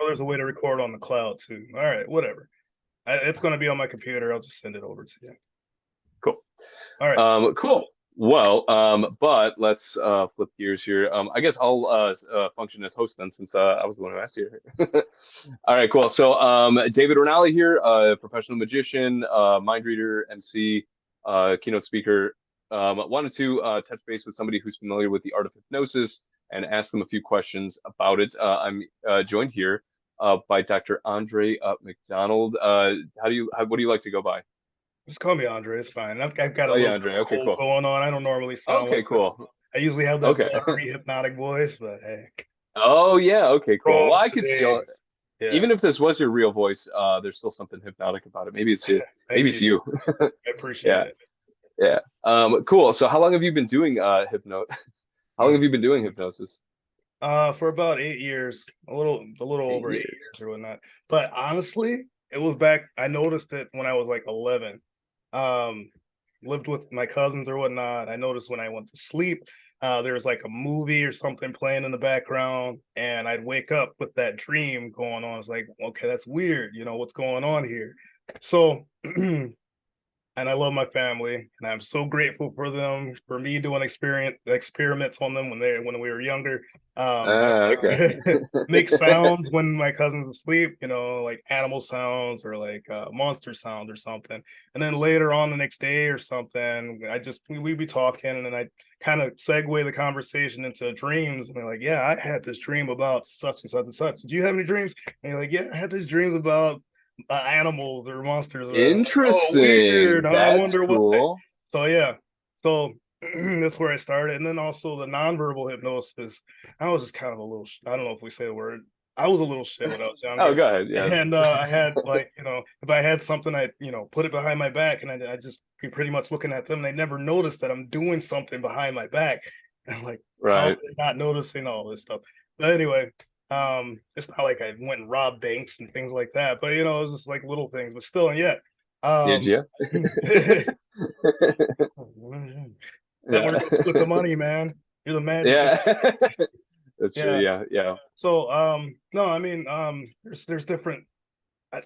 Oh, there's a way to record on the cloud too. All right, whatever. It's going to be on my computer. I'll just send it over to you. Cool. All right. Cool. Well, but let's flip gears here. I guess I'll function as host then, since I was the one who asked you. All right, cool. So, David Ranalli here, professional magician, mind reader, MC, keynote speaker. Wanted to touch base with somebody who's familiar with the art of hypnosis and ask them a few questions about it. I'm joined here by Dr. Andre McDonald. What do you like to go by? Just call me Andre. It's fine. I've got a Oh yeah, little bit Andre. of Okay, cold cool. going on. I don't normally sound Okay, like this. cool. I usually have that Okay. buttery hypnotic voice, but hey, Oh yeah. Okay, cool. Well, wrong I could today. still, Yeah. even if this was your real voice, there's still something hypnotic about it. Maybe it's you. Maybe Thank it's you. you. I appreciate Yeah. it. Yeah. Cool. So how long have you been doing how long have you been doing hypnosis? For about 8 years, a little Eight over eight years. years or whatnot. But honestly, it was back. I noticed it when I was like 11. Um, Lived with my cousins or whatnot. I noticed when I went to sleep, there was like a movie or something playing in the background, and I'd wake up with that dream going on. It's like, okay, that's weird. What's going on here? So and I love my family, and I'm so grateful for them, for me doing experiments on them when we were younger. I like Okay. to make sounds when my cousin's asleep, like animal sounds or like monster sounds or something. And then later on the next day or something, we'd be talking, and then I kind of segue the conversation into dreams. And they're like, "Yeah, I had this dream about such and such and such. Do you have any dreams?" And you're like, "Yeah, I had these dreams about animals or monsters." Or I'm like, "Oh, weird. Interesting. Huh? I That's wonder what." cool. So yeah, so that's where I started, and then also the nonverbal hypnosis. I was just kind of a little. I don't know if we say the word. I was a little shit when I was Oh, younger, go ahead. Yeah. and I had like if I had something, I put it behind my back, and I just be pretty much looking at them. And they never noticed that I'm doing something behind my back. And I'm like, how are Right. they not noticing all this stuff? But anyway, it's not like I went and robbed banks and things like that, but it was just like little things, but still, and yet, Did um, you? that where Yeah. go split the money, man. You're the magic. Yeah. That's true. Yeah. Yeah. Yeah. So, no, I mean, there's different.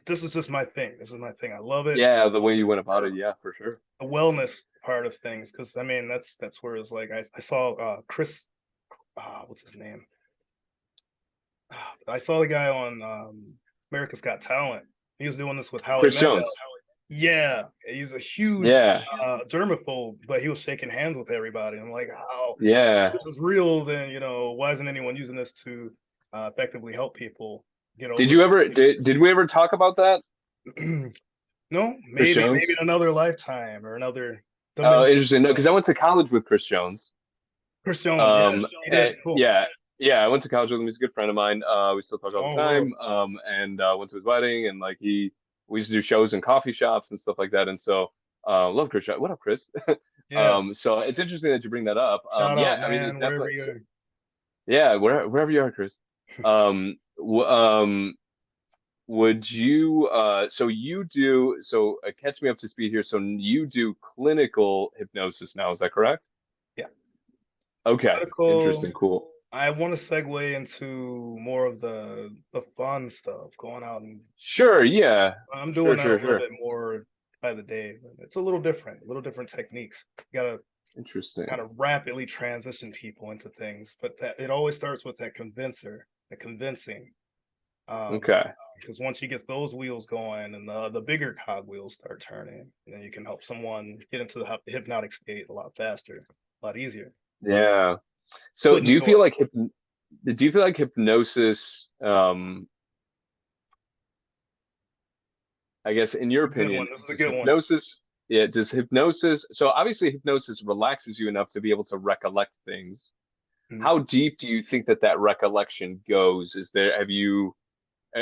This is just my thing. This is my thing. I love it. Yeah. The way you went about it. Yeah, for sure. The wellness part of things, because I mean, that's where it's like I saw Chris. What's his name? I saw the guy on America's Got Talent. He was doing this with Howie Chris Mandel. Jones. Yeah, he's a huge Yeah. germaphobe, but he was shaking hands with everybody. I'm like, how Yeah. this is real? Then why isn't anyone using this to effectively help people get Did over you ever did we ever talk about that? it? No, Chris maybe Jones? in another lifetime or another Oh, dimension. interesting. No, because I went to college with Chris Jones. Chris Jones, yeah, he did. Cool. Yeah, yeah. I went to college with him. He's a good friend of mine. We still talk all the Small world. time. And went to his wedding, and like we used to do shows in coffee shops and stuff like that. And so, love Chris. What up, Chris? Yeah. So it's interesting that you bring that up. Shout Yeah, out, I mean, it man, wherever definitely. you are. Yeah, wherever you are, Chris. W Would you? So you do. So catch me up to speed here. So you do clinical hypnosis now. Is that correct? Yeah. Okay, Medical. interesting, cool. I want to segue into more of the fun stuff, going out, and Sure, yeah. I'm doing Sure, that a sure, little sure. bit more by the day. It's a little different techniques. You gotta Interesting. kind of rapidly transition people into things, but that it always starts with the convincing. Um, Okay. because once you get those wheels going and the bigger cog wheels start turning, you can help someone get into the hypnotic state a lot faster, a lot easier. Yeah. So Foot in the door. do you feel like hypnosis, I guess in your A good one. opinion, This is a does good one. hypnosis, yeah, does hypnosis, so obviously hypnosis relaxes you enough to be able to recollect things. Mhm. How deep do you think that that recollection goes? Is there, have you,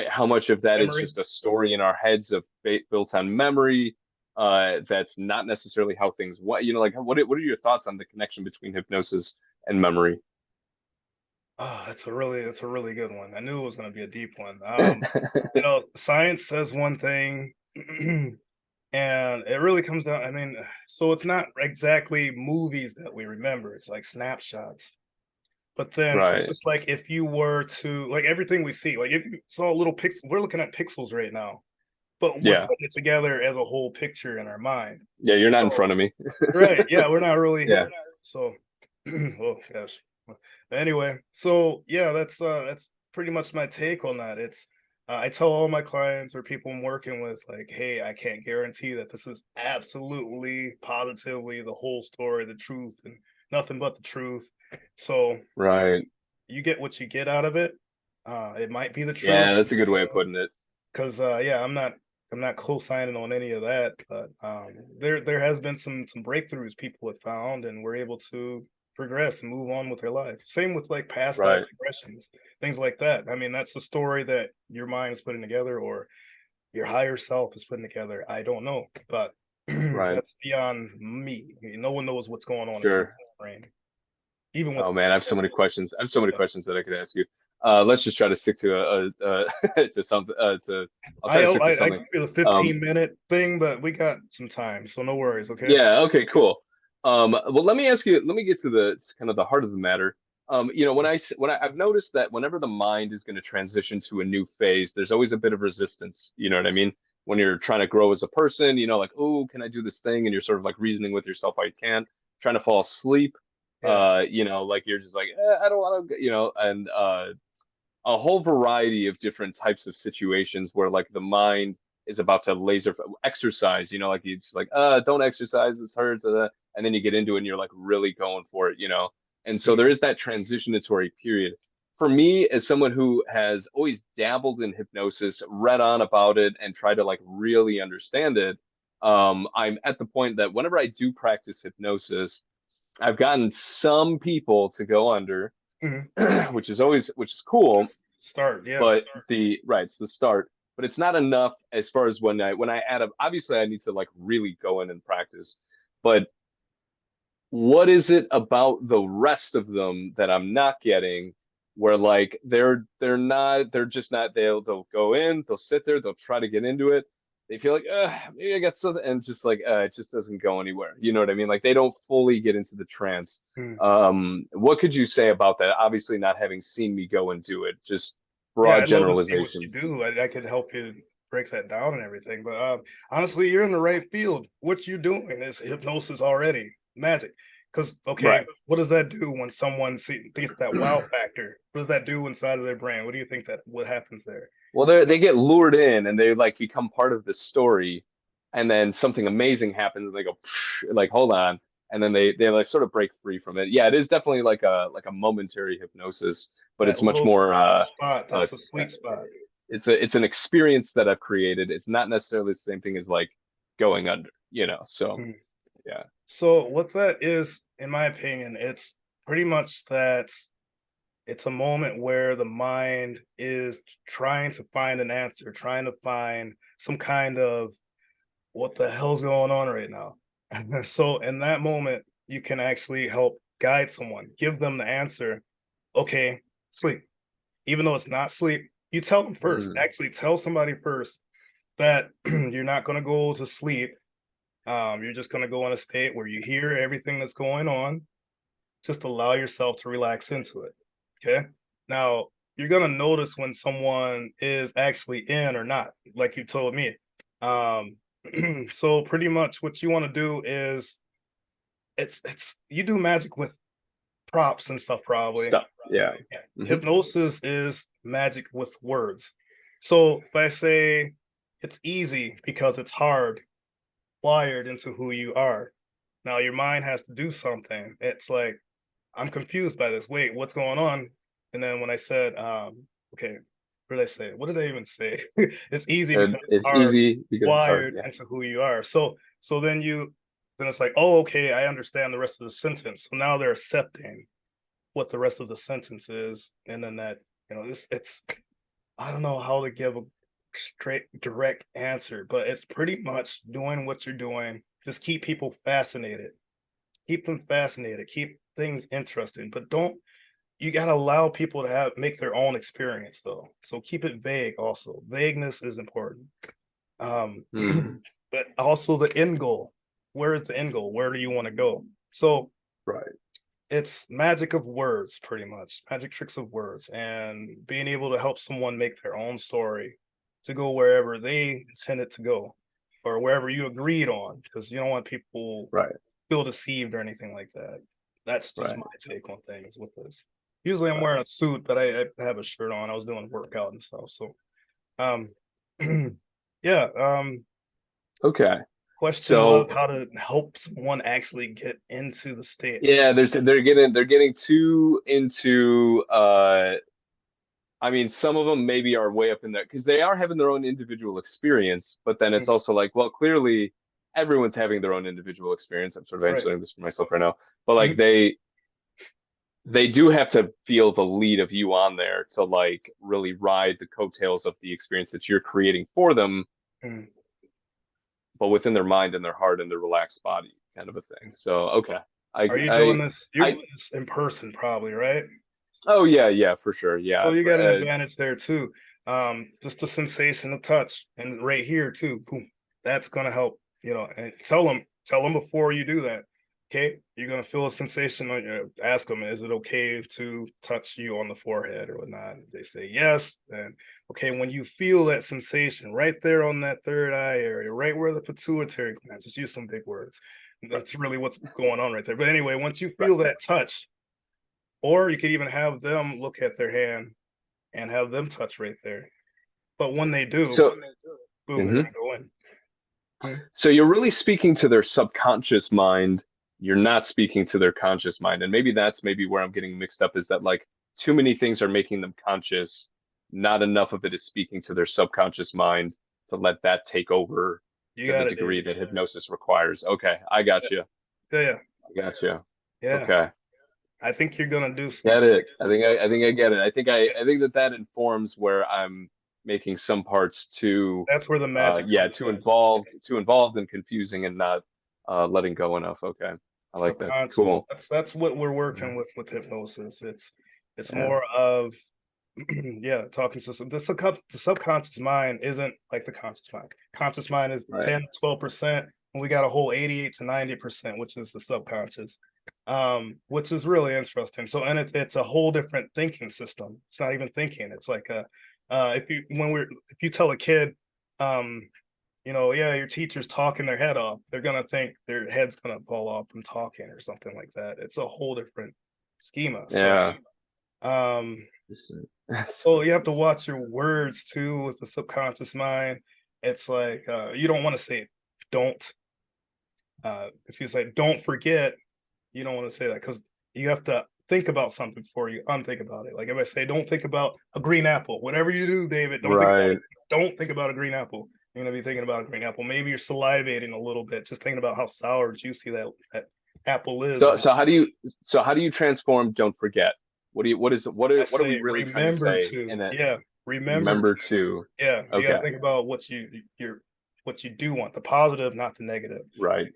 how much of that is Memory. just a story in our heads of built on memory? That's not necessarily how things, like what are your thoughts on the connection between hypnosis and memory? Oh, that's a really good one. I knew it was going to be a deep one. Science says one thing, and it really comes down. I mean, so it's not exactly movies that we remember. It's like snapshots. But then it's Right. just like if you were to like everything we see, like if you saw little pixels, we're looking at pixels right now, but we're Yeah. putting it together as a whole picture in our mind. Yeah. You're not in So, front of me. right, yeah, we're not really Yeah. so oh gosh. Anyway, so yeah, that's pretty much my take on that. It's I tell all my clients or people I'm working with, like, hey, I can't guarantee that this is absolutely positively the whole story, the truth, and nothing but the truth. So Right. you get what you get out of it. It might be the truth Yeah. That's a good way of putting it. because yeah, I'm not co-signing on any of that, but there has been some breakthroughs people have found, and we're able to progress and move on with their life. Same with like past life Right. regressions, things like that. I mean, that's the story that your mind is putting together, or your higher self is putting together. I don't know, but Right. that's beyond me. No one knows what's going on in Sure. people's brain, even with Oh man, I have so many questions. I have so many yeah. questions that I could ask you. Let's just try to stick to to something. To I'll try I to stick to I something. give you the Um, 15-minute thing, but we got some time, so no worries. Okay. yeah. Okay. Cool. Well, let me ask you. Let me get to the kind of the heart of the matter. I've noticed that whenever the mind is going to transition to a new phase, there's always a bit of resistance. You know what I mean? When you're trying to grow as a person, like, oh, can I do this thing? And you're sort of like reasoning with yourself how you can, trying to fall asleep. Yeah. Like you're just like, I don't want to, and a whole variety of different types of situations where like the mind is about to laser exercise, like you just like, don't exercise, this hurts, and then you get into it and you're like really going for it. And so there Mhm. is that transitionatory period. For me, as someone who has always dabbled in hypnosis, read on about it, and tried to like really understand it, I'm at the point that whenever I do practice hypnosis, I've gotten some people to go under, Mhm. which is cool, Just start. Yeah. but it's the start, but it's not enough as far as when I add up. Obviously, I need to like really go in and practice, but what is it about the rest of them that I'm not getting? Where like they're just not they'll go in, they'll sit there, they'll try to get into it. They feel like, maybe I got something, and it's just like, it just doesn't go anywhere. You know what I mean? Like they don't fully get into the trance. Mhm. What could you say about that? Obviously, not having seen me go and do it, just Yeah, broad I'd love to see what you generalizations. do. I could help you break that down and everything. But honestly, you're in the right field. What you're doing is hypnosis already, magic. Because Right. okay, what does that do when someone thinks that wow factor? What does that do inside of their brain? What do you think that what happens there? Well, they get lured in and they like become part of the story, and then something amazing happens and they go like, hold on, and then they like sort of break free from it. Yeah, it is definitely like a momentary hypnosis, but That it's much little more spot, uh, that's a sweet spot. it's an experience that I've created. It's not necessarily the same thing as like going under. So Mhm. yeah. So what that is, in my opinion, it's pretty much that it's a moment where the mind is trying to find an answer, trying to find some kind of what the hell's going on right now. So in that moment, you can actually help guide someone, give them the answer. Okay, sleep. Even though it's not sleep, you tell them first. Mm, Actually, tell somebody first that you're not going to go to sleep. You're just going to go in a state where you hear everything that's going on. Just allow yourself to relax into it. Okay. Now, you're going to notice when someone is actually in or not, like you told me. Um, so pretty much what you want to do is it's you do magic with props and stuff probably. stuff. Yeah. Yeah. Hmm. Hypnosis is magic with words. So if I say it's easy because it's hard, wired into who you are. Now your mind has to do something. It's like, I'm confused by this. Wait, what's going on? And then when I said, okay, what did I say? What did I even say? It's easy because it's It's hard, easy because it's hard. wired Yeah. into who you are. So then it's like, oh, okay, I understand the rest of the sentence. So now they're accepting what the rest of the sentence is, and then that it's I don't know how to give a straight direct answer, but it's pretty much doing what you're doing. Just keep people fascinated, keep them fascinated, keep things interesting, but don't you got to allow people to have make their own experience though. So keep it vague. Also, vagueness is important. Um, Hmm. but also the end goal. Where is the end goal? Where do you want to go? So Right. it's magic of words, pretty much magic tricks of words, and being able to help someone make their own story to go wherever they intend it to go, or wherever you agreed on, because you don't want people Right. feel deceived or anything like that. That's just Right. my take on things with this. Usually I'm Right. wearing a suit, but I have a shirt on. I was doing a workout and stuff. So um yeah, Okay. question was So how to help someone actually get into the state. yeah, they're getting too into I mean, some of them maybe are way up in there because they are having their own individual experience, but then it's Mhm. also like, well, clearly everyone's having their own individual experience. I'm sort of Right. answering this for myself right now, but like Mhm. they do have to feel the lead of you on there to like really ride the coattails of the experience that you're creating for them, Mhm. but within their mind and their heart and their relaxed body, kind of a thing. So okay, Are you I doing this? You're I doing this in person, probably, right? oh yeah, yeah, for sure, So yeah. you got an advantage there too. Just the sensation of touch, and right here too. Boom. That's gonna help. And tell them before you do that. Okay, you're gonna feel a sensation. Ask them, is it okay to touch you on the forehead or whatnot? If they say yes, then okay. When you feel that sensation right there on that third eye area, right where the pituitary gland, just use some big words. Right, That's really what's going on right there. But anyway, once you right. feel that touch, or you could even have them look at their hand and have them touch right there. But when they do, So. boom, they're Mhm. gonna go in. Mhm. So you're really speaking to their subconscious mind. You're not speaking to their conscious mind. And maybe that's maybe where I'm getting mixed up is that like too many things are making them conscious. Not enough of it is speaking to their subconscious mind to let that take over You to the got it, degree David. that hypnosis requires. Okay, I got Yeah, you. yeah, yeah. I got you. Yeah. Okay. I think you're gonna do some Get it. stuff. I think I get it. Yeah. I think that that informs where I'm making some parts too That's where the magic yeah, comes in. It's too involved and confusing and not letting go enough. Okay. I like that. subconscious. Cool. That's what we're Yeah. working with hypnosis. It's Yeah. more of yeah, talking system. The subconscious mind isn't like the conscious mind. Conscious mind is Right. 10-12%, and we got a whole 88 to 90%, which is the subconscious, which is really interesting. So, and it's a whole different thinking system. It's not even thinking. It's like if you tell a kid, um, yeah, your teacher's talking their head off, they're gonna think their head's gonna fall off from talking or something like that. It's a whole different schema. So, Yeah. um, That's oh, funny. you have to watch your words too with the subconscious mind. It's like you don't want to say don't. If you say don't forget, you don't want to say that because you have to think about something before you unthink about it. Like if I say don't think about a green apple, whatever you do, David, don't think about it. Right. Don't think about a green apple. You're gonna be thinking about a green apple. Maybe you're salivating a little bit, just thinking about how sour and juicy that apple is. So Or how do you transform don't forget? I What are we say really trying to remember say to, in that yeah, remember remember to. to Yeah, you got to okay, think about what you do want, the positive, not the negative. right.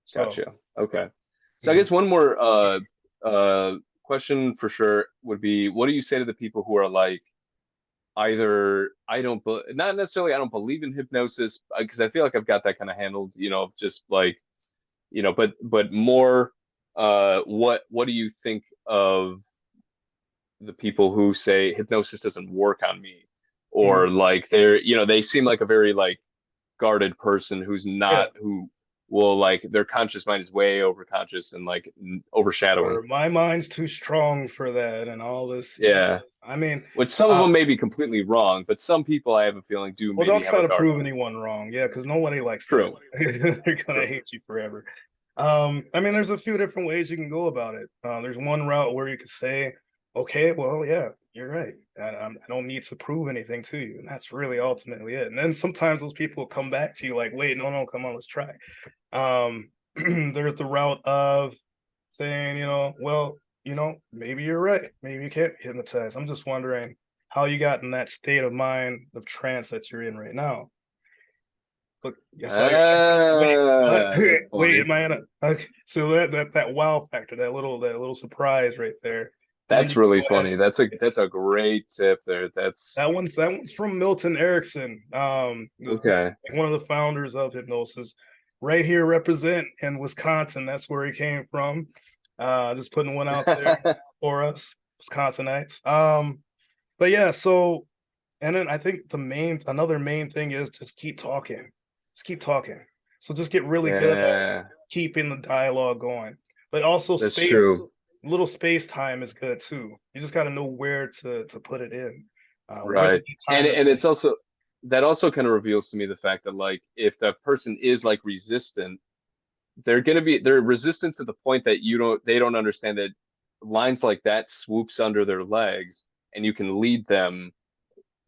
So, Gotcha. Okay. So I mhm. guess one more question for sure would be what do you say to the people who are like either not necessarily I don't believe in hypnosis because I feel like I've got that kind of handled, just like, but more what do you think of the people who say hypnosis doesn't work on me Mhm. or like they seem like a very like guarded person who's Yeah, not who will like their conscious mind is way overconscious and like overshadowing. or my mind's too strong for that, and all this. Yeah, Yeah. I mean, Which some of uh, them may be completely wrong, but some people I have a feeling do well, maybe don't have a try to guard prove on. anyone wrong. Yeah, because nobody likes that. True. They're gonna True. hate you forever. I mean, there's a few different ways you can go about it. There's one route where you could say, okay, well, yeah, you're right. I don't need to prove anything to you, and that's really ultimately it. And then sometimes those people come back to you like, wait, no, no, come on, let's try. Um, there's the route of saying, well, maybe you're right. Maybe you can't be hypnotized. I'm just wondering how you got in that state of mind of trance that you're in right now. Look, I saw your eyes. Wait, what? That's Wait, funny. am I in a okay? So that wow factor, that little surprise right there, and then That's you can really go ahead. funny. That's a great tip there. That's That one's from Milton Erickson, okay. one of the founders of hypnosis, right here represent in Wisconsin. That's where he came from. Just putting one out there for us Wisconsinites. But yeah, so and then I think another main thing is just keep talking. Just keep talking. So just get really good at Yeah, keeping the dialogue going. But also that's space, true. little space time is good too. You just got to know where to put it in. Where you Right. need And time to and think. it's also that also kind of reveals to me the fact that like if that person is like resistant, they're resistant to the point that they don't understand that lines like that swoops under their legs and you can lead them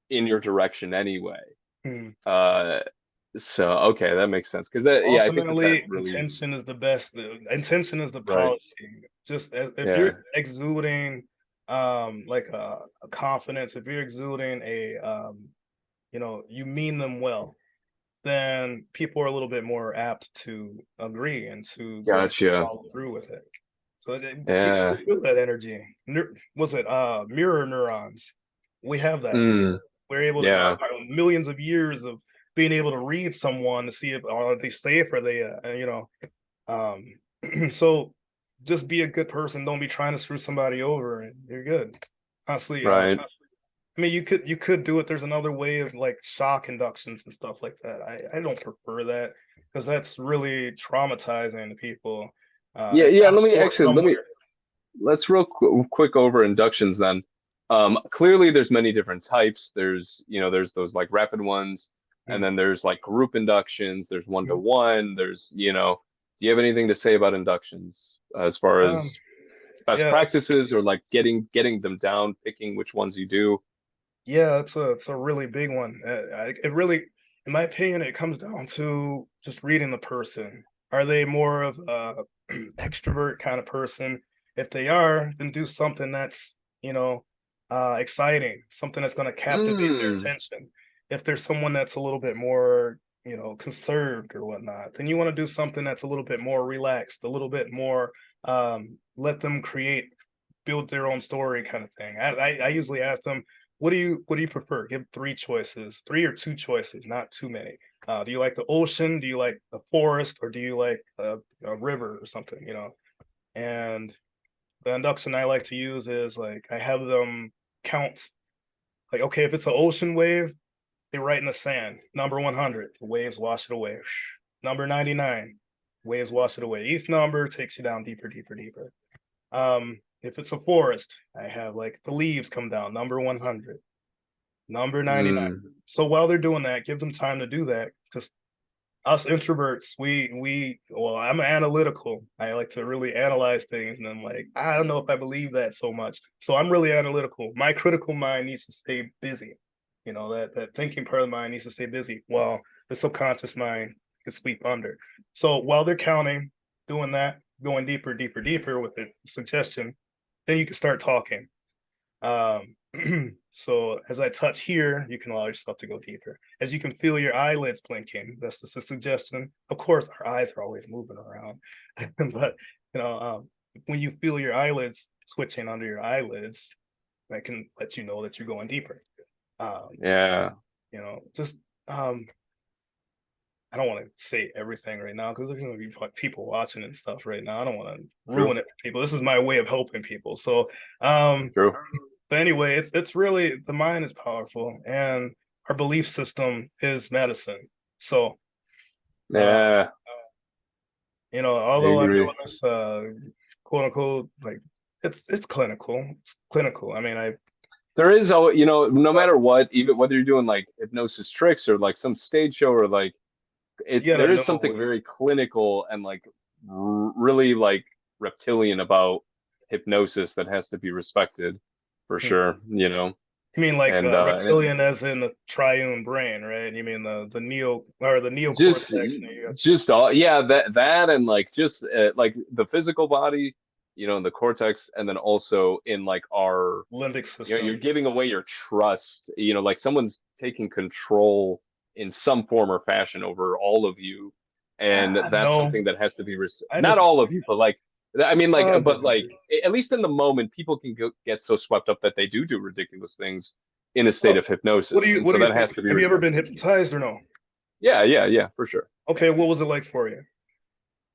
in your direction anyway. Hmm. Uh so okay, that makes sense. Because that yeah, I think that Ultimately, really intention is the best. Intention is the right. policy. Just if you're Yeah. exuding like a confidence, if you're exuding a you mean them well, then people are a little bit more apt to agree and to go ahead and Gotcha. follow through with it. So you Yeah. can feel that energy. Was it mirror neurons? We have that. Mm, We're able to yeah. millions of years of being able to read someone to see if are they safe or they so just be a good person. Don't be trying to screw somebody over, and you're good. Honestly, Right. I mean, you could do it. There's another way of like shock inductions and stuff like that. I don't prefer that because that's really traumatizing to people. Yeah, It's yeah. got to start somewhere. Let's quick over inductions then. Clearly, there's many different types. There's those like rapid ones, and Mm. then there's like group inductions. There's one to Mhm. one. Do you have anything to say about inductions as far Um, as best yeah, practices or like getting them down, picking which ones you do? it's a really big one. It really, in my opinion, it comes down to just reading the person. Are they more of a extrovert kind of person? If they are, then do something that's exciting, something that's going to captivate their Mm, attention. If there's someone that's a little bit more conserved or whatnot, then you want to do something that's a little bit more relaxed, a little bit more let them build their own story kind of thing. I usually ask them, what do you prefer? Give three choices, three or two choices, not too many. Do you like the ocean? Do you like the forest, or do you like a river or something? And the induction I like to use is like I have them count. Like, okay, if it's an ocean wave, they write in the sand. Number 100, the waves wash it away. Number 99, waves wash it away. Each number takes you down deeper, deeper, deeper. If it's a forest, I have like the leaves come down. Number 100, number 99. mm, So while they're doing that, give them time to do that because us introverts, well, I'm analytical. I like to really analyze things, and I'm like, I don't know if I believe that so much. So I'm really analytical. My critical mind needs to stay busy. That thinking part of the mind needs to stay busy while the subconscious mind can sweep under. So while they're counting, doing that, going deeper, deeper, deeper with the suggestion, then you can start talking. Um, so as I touch here, you can allow yourself to go deeper. As you can feel your eyelids blinking, that's just a suggestion. Of course, our eyes are always moving around, but when you feel your eyelids switching under your eyelids, that can let you know that you're going deeper. Um, yeah. just I don't want to say everything right now because there's going to be people watching and stuff right now. I don't want to True. ruin it for people. This is my way of helping people. So, um, True. but anyway, it's really the mind is powerful, and our belief system is medicine. So, uh, Yeah, I although I'm agree. doing this, quote unquote, like it's clinical. It's clinical. I mean, There is, no matter what, even whether you're doing like hypnosis tricks or like some stage show or like you gotta there is know. something very clinical and like really like reptilian about hypnosis that has to be respected for Hmm. sure. You mean like And reptilian, as in the triune brain, right? You mean the neo or the just neocortex? just all yeah that and like just like the physical body, the cortex, and then also in like our Limbic you're system. giving away your trust, like someone's taking control in some form or fashion over all of you, and that's No, something that has to be I not disagree. all of you, but like I mean like but like Disagree. at least in the moment people can get so swept up that they do ridiculous things in a state Well, of hypnosis, and what so do you that think? has to be Have you ever respected. been hypnotized or no? Yeah, yeah, yeah, for sure. Okay, what was it like for you?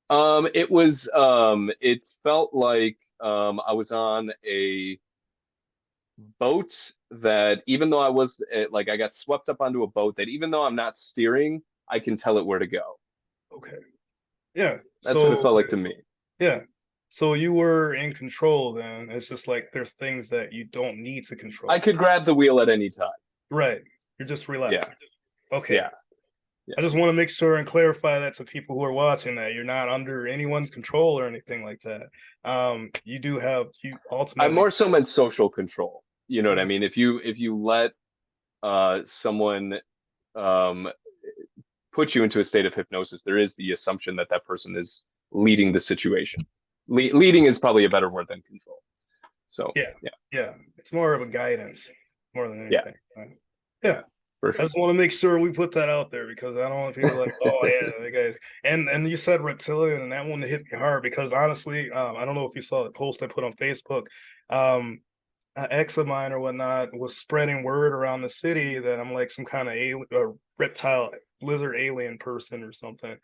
It was it felt like I was on a boat that even though I was like I got swept up onto a boat that even though I'm not steering, I can tell it where to go. Okay. Yeah. That's what it So felt like to me. yeah. So you were in control then. It's just like there's things that you don't need to I control. could grab the wheel at any time. Right. You're just Yeah, relaxing. Okay. yeah, yeah. I just want to make sure and clarify that to people who are watching that you're not under anyone's control or anything like that. You do have you I ultimately more so meant social control. You know what I mean? If you let someone um put you into a state of hypnosis, there is the assumption that that person is leading the situation. Leading is probably a better word than control. So yeah, yeah, yeah. It's more of a guidance more than yeah, anything. Right? yeah, Yeah. for I sure. just want to make sure we put that out there because I don't want people like, oh yeah, the guys. And you said reptilian, and that one hit me hard because honestly, I don't know if you saw the post I put on Facebook. Um, an ex of mine or whatnot was spreading word around the city that I'm like some kind of reptile, lizard alien person or something.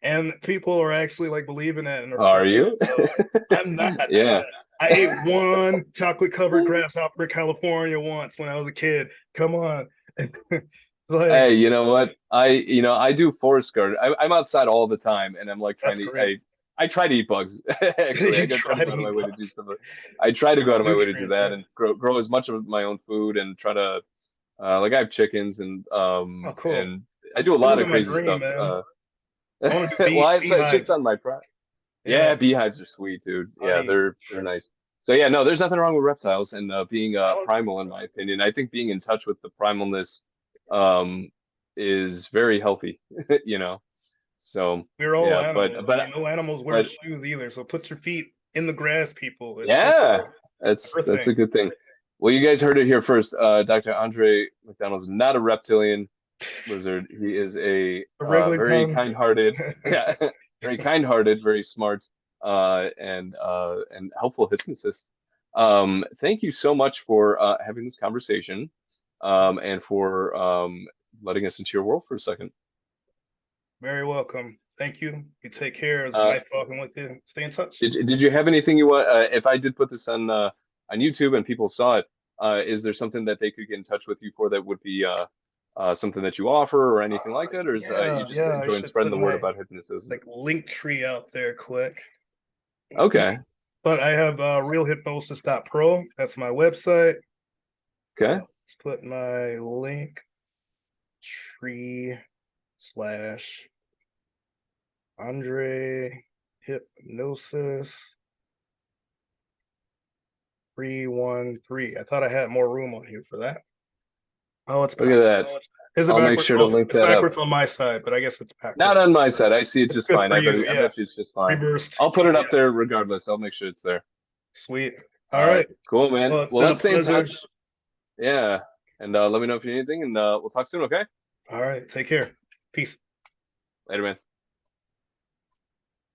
And people are actually like believing that and are Are falling. you? So I'm not. Yeah. I ate one chocolate covered grasshopper in California once when I was a kid. Come on. Like, Hey, you know what? I do forest garden. I'm outside all the time, and I'm like trying that's to. great. I try to eat bugs. Actually, You try to try go to out of my eat way to do bugs. stuff. I try to go out of my way to do Nutrients, that yeah. and grow as much of my own food and try to like I have chickens Oh, cool. and I do a You're lot of living my crazy dream, stuff. man. I want to do Well, it's just beehives. on my pride. Yeah, Yeah, beehives are sweet, dude. Yeah, honey. they're nice. So yeah, no, there's nothing wrong with reptiles and being I don't think primal, in so. my opinion. I think being in touch with the primalness um, is very healthy, you know. So We're all yeah, animals. I mean, no animals wear but shoes either. So put your feet in the grass, people. It's good yeah, for that's a everything. good thing. Well, you guys heard it here first. Dr. Andre McDonald's not a reptilian lizard. He is a A regular very tongue. kind-hearted, yeah, very kind-hearted, very smart, and helpful hypnotist. Thank you so much for having this conversation, and for letting us into your world for a second. Very welcome. Thank you. You take care. It's Uh, nice talking with you. Stay in touch. did you have anything you want? If I did put this on YouTube and people saw it, is there something that they could get in touch with you for that would be something that you offer or anything like that, or is you Yeah, just yeah. I enjoying should spreading put the word my about hypnotism? like link tree out there quick. Okay, But I have realhypnosis.pro. That's my website. okay. Let's put my link tree slash Andre Hypnosis 313. I thought I had more room on here for that. Oh, it's Look at backwards. that. Is it I'll make backwards? sure to Oh, link it's that up. backwards on my side, but I guess it's Not backwards. on my side. I see it It's just good fine. for you. I Yeah. bet you it's just fine. Reversed. I'll put it Yeah. up there regardless. I'll make sure it's there. Sweet. All All right, right. cool, man. Well, it's Well, been a let's stay in pleasure. touch. Yeah, and let me know if you need anything, and we'll talk soon. Okay, All right. Take care. Peace. later, man.